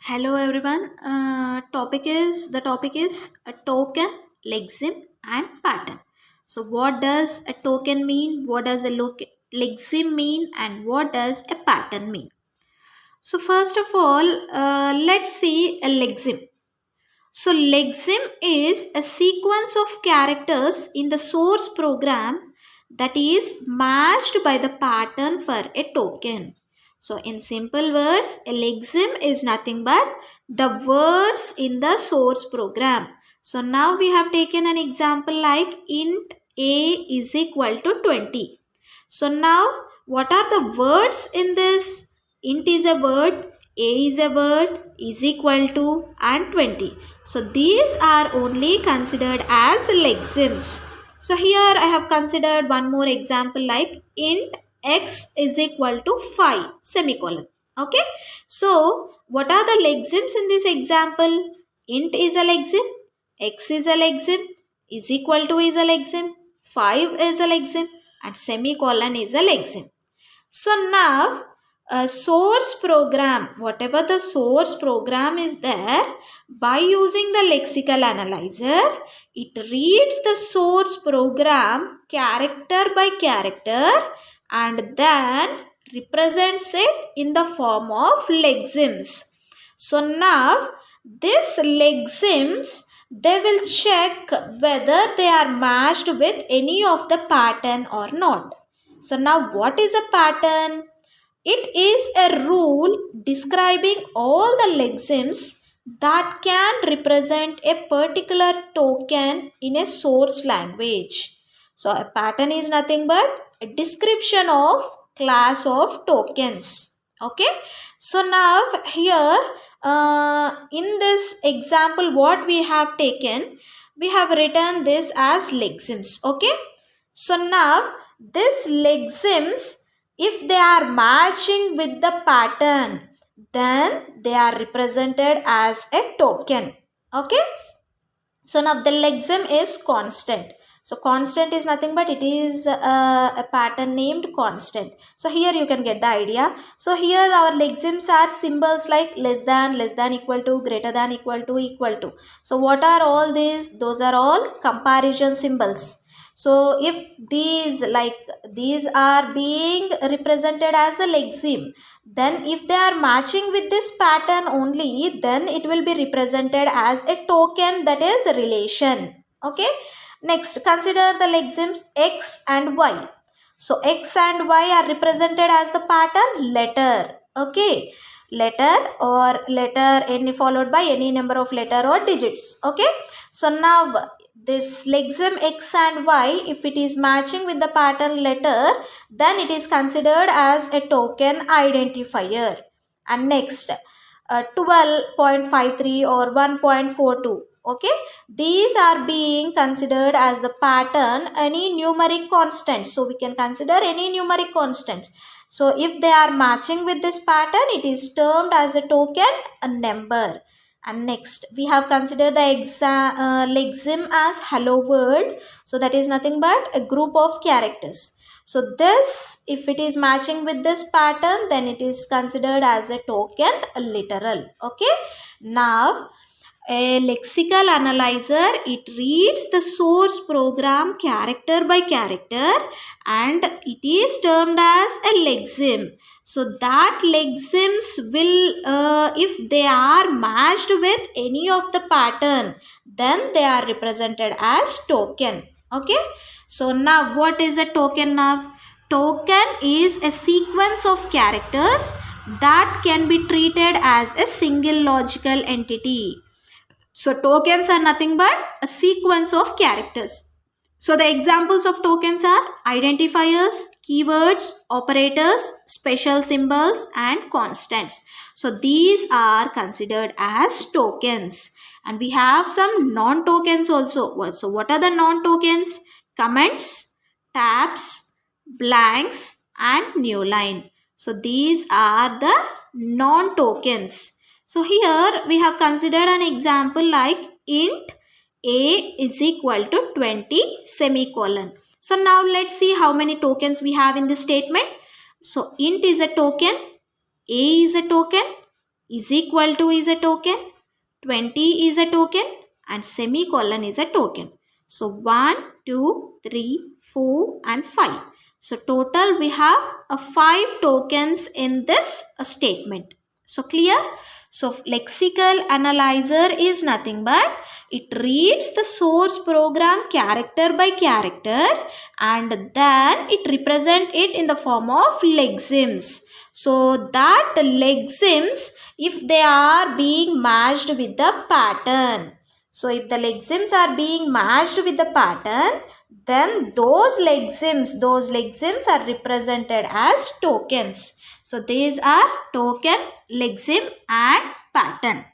Hello everyone. The topic is a token, lexeme, and pattern. So, what does a token mean? What does a lexeme mean? And what does a pattern mean? So, first of all, let's see a lexeme. So, lexeme is a sequence of characters in the source program that is matched by the pattern for a token. So, in simple words, a lexeme is nothing but the words in the source program. So, now we have taken an example like int a is equal to 20. So, now what are the words in this? Int is a word, a is a word, is equal to, and 20. So these are only considered as lexemes. So here I have considered one more example like int x is equal to 5 semicolon. Okay. So what are the lexemes in this example? Int is a lexeme, x is a lexeme, is equal to is a lexeme, 5 is a lexeme, and semicolon is a lexeme. So now a source program, whatever the source program is there, by using the lexical analyzer, it reads the source program character by character and then represents it in the form of lexemes. So now this lexemes, they will check whether they are matched with any of the pattern or not. So now what is a pattern? It is a rule describing all the lexemes that can represent a particular token in a source language. So a pattern is nothing but a description of class of tokens. Okay. So now here in this example what we have taken, we have written this as lexemes. Okay. So now this lexemes, if they are matching with the pattern, then they are represented as a token. Okay. So now the lexeme is constant. So constant is nothing but it is a pattern named constant. So here you can get the idea. So here our lexemes are symbols like less than equal to, greater than equal to, equal to. So what are all these? Those are all comparison symbols. So if these are being represented as the lexeme, then if they are matching with this pattern only, then it will be represented as a token, that is a relation. Okay. Next, consider the lexemes x and y. So x and y are represented as the pattern letter. Okay. Letter or letter any followed by any number of letter or digits. Okay. So now this lexeme x and y, if it is matching with the pattern letter, then it is considered as a token identifier. And next, 12.53 or 1.42. Okay, these are being considered as the pattern any numeric constant. So we can consider any numeric constants. So if they are matching with this pattern, it is termed as a token a number. And next we have considered the lexeme as hello world. So that is nothing but a group of characters. So this, if it is matching with this pattern, then it is considered as a token literal. Okay. Now a lexical analyzer, it reads the source program character by character and it is termed as a lexeme. So that lexemes will, if they are matched with any of the pattern, then they are represented as token. Okay. So now what is a token now? Token is a sequence of characters that can be treated as a single logical entity. So tokens are nothing but a sequence of characters. So the examples of tokens are identifiers, keywords, operators, special symbols, and constants. So these are considered as tokens. And we have some non-tokens also. So what are the non-tokens? Comments, tabs, blanks, and new line. So these are the non-tokens. So here we have considered an example like int a is equal to 20 semicolon. So now let's see how many tokens we have in this statement. So int is a token, a is a token, is equal to is a token, 20 is a token, and semicolon is a token. So 1, 2, 3, 4 and 5. So total we have 5 tokens in this statement. So clear? So lexical analyzer is nothing but it reads the source program character by character and then it represents it in the form of lexemes. So that lexemes, if they are being matched with the pattern. So if the lexemes are being matched with the pattern, then those lexemes are represented as tokens. So these are token, lexeme and pattern.